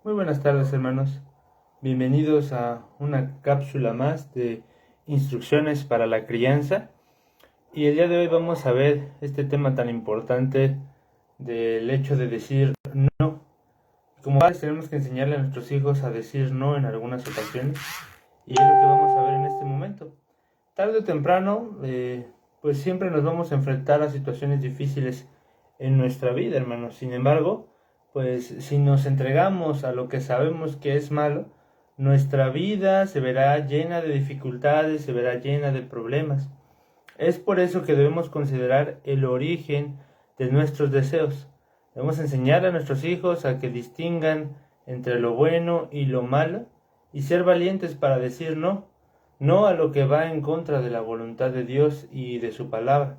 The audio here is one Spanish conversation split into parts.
Muy buenas tardes, hermanos. Bienvenidos a una cápsula más de instrucciones para la crianza. Y el día de hoy vamos a ver este tema tan importante del hecho de decir no. Como padres tenemos que enseñarle a nuestros hijos a decir no en algunas ocasiones. Y es lo que vamos a ver en este momento. Tarde o temprano, pues siempre nos vamos a enfrentar a situaciones difíciles en nuestra vida, hermanos. Sin embargo, pues si nos entregamos a lo que sabemos que es malo, nuestra vida se verá llena de dificultades, se verá llena de problemas. Es por eso que debemos considerar el origen de nuestros deseos. Debemos enseñar a nuestros hijos a que distingan entre lo bueno y lo malo y ser valientes para decir no, no a lo que va en contra de la voluntad de Dios y de su palabra.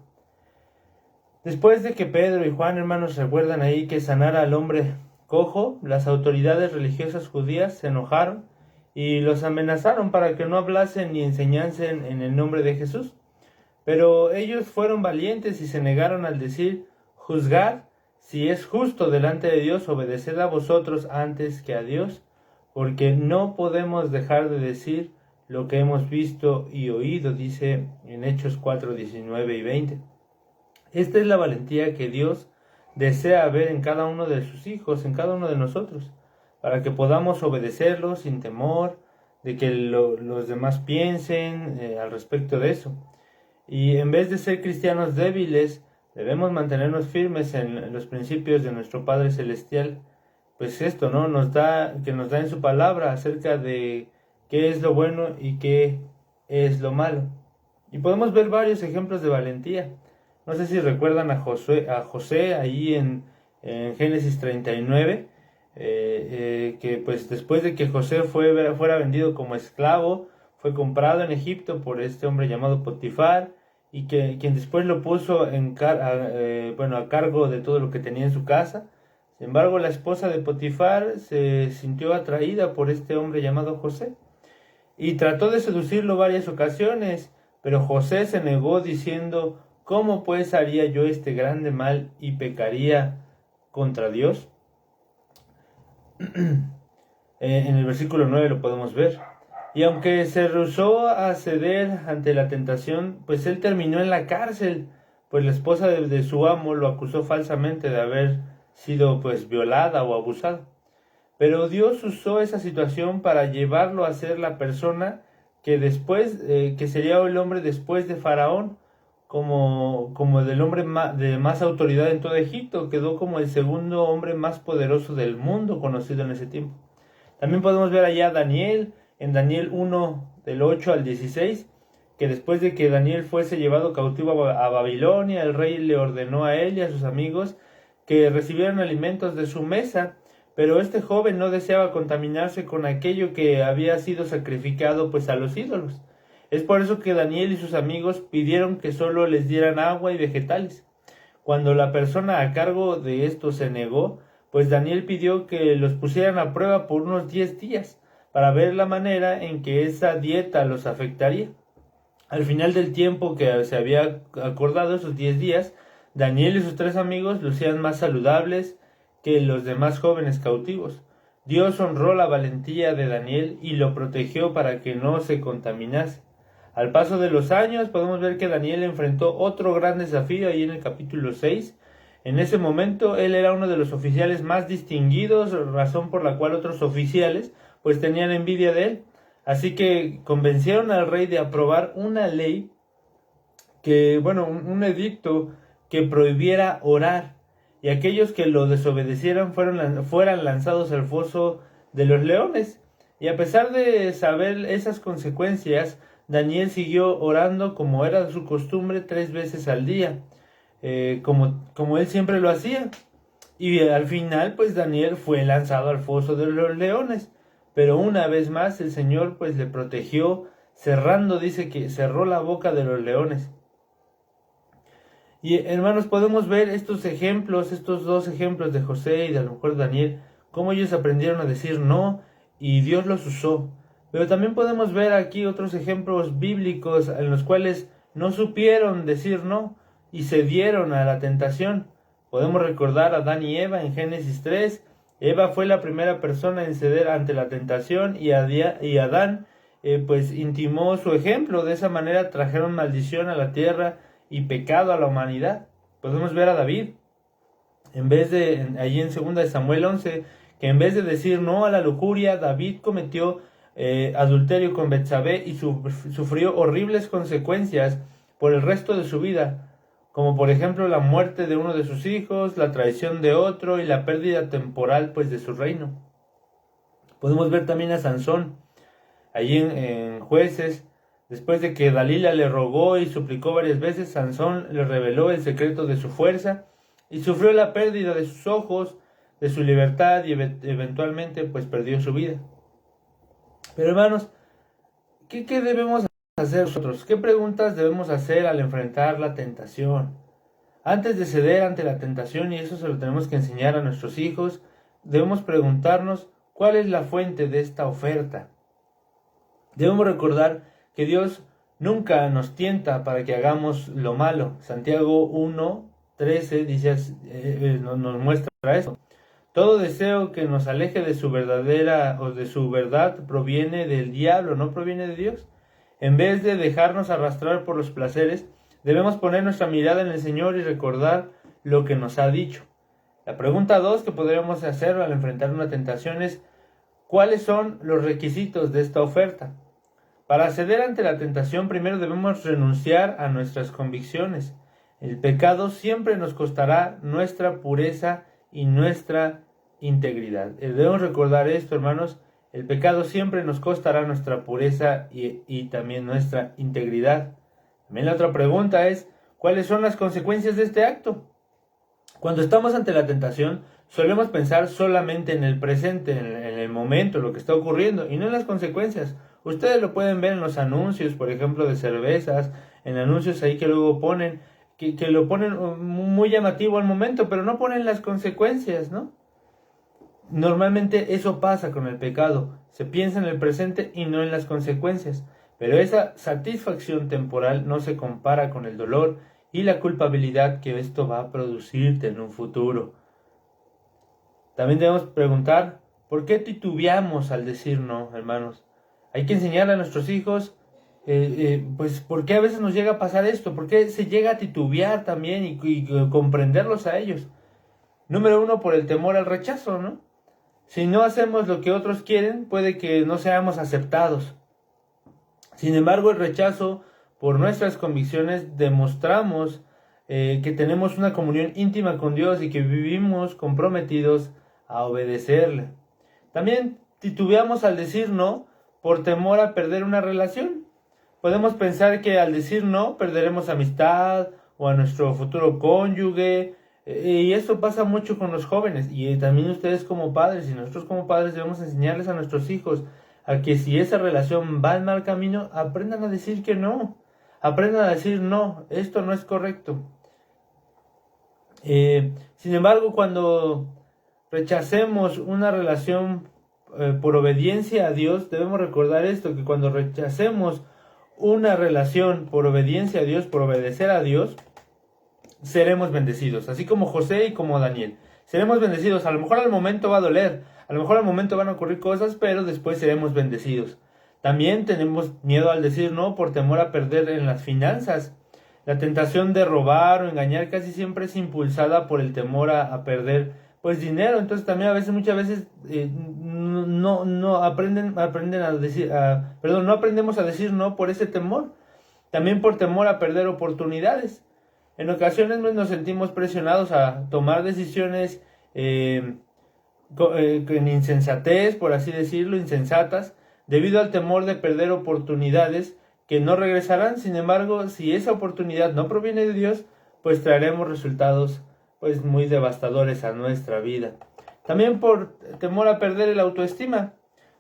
Después de que Pedro y Juan, hermanos, recuerdan ahí que sanara al hombre cojo, las autoridades religiosas judías se enojaron y los amenazaron para que no hablasen ni enseñasen en el nombre de Jesús. Pero ellos fueron valientes y se negaron al decir: juzgad si es justo delante de Dios, obedeced a vosotros antes que a Dios, porque no podemos dejar de decir lo que hemos visto y oído, dice en Hechos 4, 19 y 20. Esta es la valentía que Dios desea ver en cada uno de sus hijos, en cada uno de nosotros, para que podamos obedecerlo sin temor de que los demás piensen al respecto de eso. Y en vez de ser cristianos débiles, debemos mantenernos firmes en los principios de nuestro Padre Celestial. Pues esto, ¿no? Nos da en su palabra acerca de qué es lo bueno y qué es lo malo. Y podemos ver varios ejemplos de valentía. No sé si recuerdan a José ahí en Génesis 39, que pues después de que José fuera vendido como esclavo, fue comprado en Egipto por este hombre llamado Potifar, y quien después lo puso a cargo de todo lo que tenía en su casa. Sin embargo, la esposa de Potifar se sintió atraída por este hombre llamado José y trató de seducirlo varias ocasiones, pero José se negó diciendo: ¿cómo pues haría yo este grande mal y pecaría contra Dios? En el versículo 9 lo podemos ver. Y aunque se rehusó a ceder ante la tentación, pues él terminó en la cárcel, pues la esposa de su amo lo acusó falsamente de haber sido pues violada o abusada. Pero Dios usó esa situación para llevarlo a ser la persona que después, que sería el hombre después de Faraón, como del hombre de más autoridad en todo Egipto. Quedó como el segundo hombre más poderoso del mundo conocido en ese tiempo. También podemos ver allá a Daniel, en Daniel 1, del 8 al 16, que después de que Daniel fuese llevado cautivo a Babilonia, el rey le ordenó a él y a sus amigos que recibieran alimentos de su mesa, pero este joven no deseaba contaminarse con aquello que había sido sacrificado pues a los ídolos. Es por eso que Daniel y sus amigos pidieron que solo les dieran agua y vegetales. Cuando la persona a cargo de esto se negó, pues Daniel pidió que los pusieran a prueba por unos 10 días, para ver la manera en que esa dieta los afectaría. Al final del tiempo que se había acordado, esos 10 días, Daniel y sus 3 amigos lucían más saludables que los demás jóvenes cautivos. Dios honró la valentía de Daniel y lo protegió para que no se contaminase. Al paso de los años podemos ver que Daniel enfrentó otro gran desafío ahí en el capítulo 6. En ese momento él era uno de los oficiales más distinguidos, razón por la cual otros oficiales pues tenían envidia de él. Así que convencieron al rey de aprobar una ley un edicto que prohibiera orar, y aquellos que lo desobedecieran fueran lanzados al foso de los leones. Y a pesar de saber esas consecuencias, Daniel siguió orando como era su costumbre 3 veces al día, como él siempre lo hacía. Y al final pues Daniel fue lanzado al foso de los leones. Pero una vez más el Señor pues le protegió, dice que cerró la boca de los leones. Y hermanos, podemos ver estos dos ejemplos de José y de a lo mejor Daniel, cómo ellos aprendieron a decir no y Dios los usó. Pero también podemos ver aquí otros ejemplos bíblicos en los cuales no supieron decir no y cedieron a la tentación. Podemos recordar a Adán y Eva en Génesis 3, Eva fue la primera persona en ceder ante la tentación y Adán pues intimó su ejemplo. De esa manera trajeron maldición a la tierra y pecado a la humanidad. Podemos ver a David, allí en 2 Samuel 11, que en vez de decir no a la lujuria, David cometió adulterio con Betsabé y sufrió horribles consecuencias por el resto de su vida, como por ejemplo la muerte de uno de sus hijos, la traición de otro y la pérdida temporal pues de su reino. Podemos ver también a Sansón, allí en Jueces. Después de que Dalila le rogó y suplicó varias veces, Sansón le reveló el secreto de su fuerza y sufrió la pérdida de sus ojos, de su libertad y eventualmente pues perdió su vida. Pero hermanos, ¿qué debemos hacer nosotros? ¿Qué preguntas debemos hacer al enfrentar la tentación? Antes de ceder ante la tentación, y eso se lo tenemos que enseñar a nuestros hijos, debemos preguntarnos cuál es la fuente de esta oferta. Debemos recordar que Dios nunca nos tienta para que hagamos lo malo. Santiago 1:13 dice, nos muestra eso. Todo deseo que nos aleje de su verdadera o de su verdad proviene del diablo, no proviene de Dios. En vez de dejarnos arrastrar por los placeres, debemos poner nuestra mirada en el Señor y recordar lo que nos ha dicho. La pregunta 2 que podríamos hacer al enfrentar una tentación es: ¿cuáles son los requisitos de esta oferta? Para ceder ante la tentación, primero debemos renunciar a nuestras convicciones. El pecado siempre nos costará nuestra pureza y nuestra integridad. Debemos recordar esto, hermanos. El pecado siempre nos costará nuestra pureza y también nuestra integridad. También la otra pregunta es: ¿cuáles son las consecuencias de este acto? Cuando estamos ante la tentación, solemos pensar solamente en el presente, en el momento, lo que está ocurriendo, y no en las consecuencias. Ustedes lo pueden ver en los anuncios, por ejemplo, de cervezas, en anuncios ahí que luego ponen, que lo ponen muy llamativo al momento, pero no ponen las consecuencias, ¿no? Normalmente eso pasa con el pecado. Se piensa en el presente y no en las consecuencias. Pero esa satisfacción temporal no se compara con el dolor y la culpabilidad que esto va a producirte en un futuro. También debemos preguntar, ¿por qué titubeamos al decir no, hermanos? Hay que enseñarle a nuestros hijos, pues, ¿por qué a veces nos llega a pasar esto? ¿Por qué se llega a titubear también y comprenderlos a ellos? Número 1, por el temor al rechazo, ¿no? Si no hacemos lo que otros quieren, puede que no seamos aceptados. Sin embargo, el rechazo por nuestras convicciones demostramos que tenemos una comunión íntima con Dios y que vivimos comprometidos a obedecerle. También titubeamos al decir no por temor a perder una relación. Podemos pensar que al decir no perderemos amistad o a nuestro futuro cónyuge, y esto pasa mucho con los jóvenes, y también ustedes como padres y nosotros como padres debemos enseñarles a nuestros hijos a que si esa relación va en mal camino, aprendan a decir que no, aprendan a decir no, esto no es correcto. Sin embargo, cuando rechacemos una relación por obediencia a Dios, debemos recordar esto, que cuando rechacemos una relación por obediencia a Dios, por obedecer a Dios, seremos bendecidos, así como José y como Daniel. Seremos bendecidos. A lo mejor al momento va a doler, a lo mejor al momento van a ocurrir cosas, pero después seremos bendecidos. También tenemos miedo al decir no por temor a perder en las finanzas. La tentación de robar o engañar casi siempre es impulsada por el temor a perder pues dinero. Entonces también muchas veces no aprendemos a decir no por ese temor. También por temor a perder oportunidades. En ocasiones nos sentimos presionados a tomar decisiones con insensatez, por así decirlo, insensatas, debido al temor de perder oportunidades que no regresarán. Sin embargo, si esa oportunidad no proviene de Dios, pues traeremos resultados pues muy devastadores a nuestra vida. También por temor a perder el autoestima,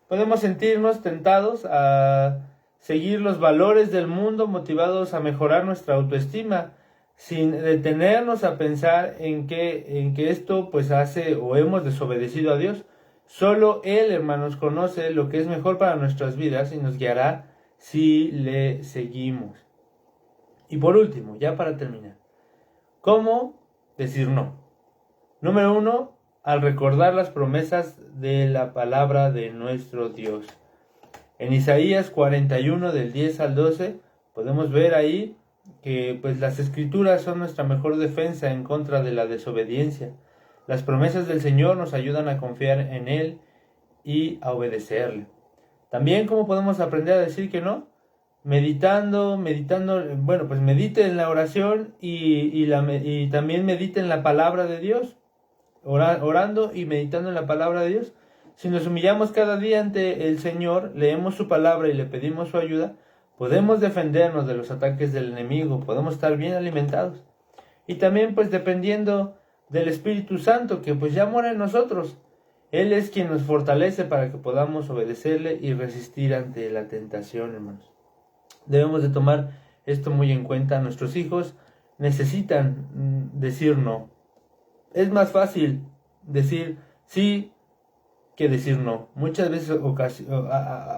podemos sentirnos tentados a seguir los valores del mundo, motivados a mejorar nuestra autoestima, sin detenernos a pensar en que esto pues hace o hemos desobedecido a Dios. Solo Él, hermanos, conoce lo que es mejor para nuestras vidas y nos guiará si le seguimos. Y por último, ya para terminar, ¿cómo decir no? Número 1, al recordar las promesas de la palabra de nuestro Dios. En Isaías 41 del 10 al 12 podemos ver ahí que pues las escrituras son nuestra mejor defensa en contra de la desobediencia. Las promesas del Señor nos ayudan a confiar en Él y a obedecerle. También, ¿cómo podemos aprender a decir que no? Meditando, bueno, pues medite en la oración y también medite en la palabra de Dios, orando y meditando en la palabra de Dios. Si nos humillamos cada día ante el Señor, leemos su palabra y le pedimos su ayuda, podemos defendernos de los ataques del enemigo, podemos estar bien alimentados. Y también pues dependiendo del Espíritu Santo que pues ya mora en nosotros. Él es quien nos fortalece para que podamos obedecerle y resistir ante la tentación, hermanos. Debemos de tomar esto muy en cuenta. Nuestros hijos necesitan decir no. Es más fácil decir sí que decir no. Muchas veces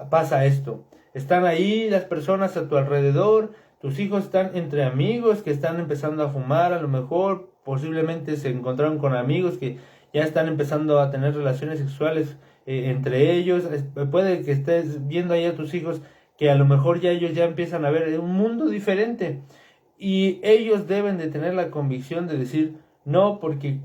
pasa esto. Están ahí las personas a tu alrededor, tus hijos están entre amigos que están empezando a fumar, a lo mejor posiblemente se encontraron con amigos que ya están empezando a tener relaciones sexuales entre ellos. Puede que estés viendo ahí a tus hijos que a lo mejor ya ellos ya empiezan a ver un mundo diferente y ellos deben de tener la convicción de decir no porque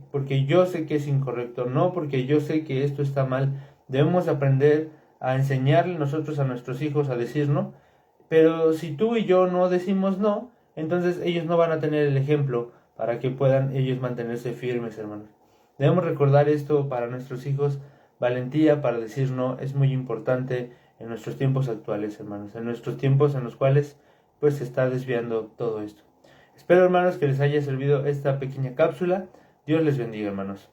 yo sé que es incorrecto, no porque yo sé que esto está mal. Debemos aprender a enseñarle nosotros a nuestros hijos a decir no, pero si tú y yo no decimos no, entonces ellos no van a tener el ejemplo para que puedan ellos mantenerse firmes, hermanos. Debemos recordar esto para nuestros hijos. Valentía para decir no es muy importante en nuestros tiempos actuales, hermanos, en nuestros tiempos en los cuales pues se está desviando todo esto. Espero, hermanos, que les haya servido esta pequeña cápsula. Dios les bendiga, hermanos.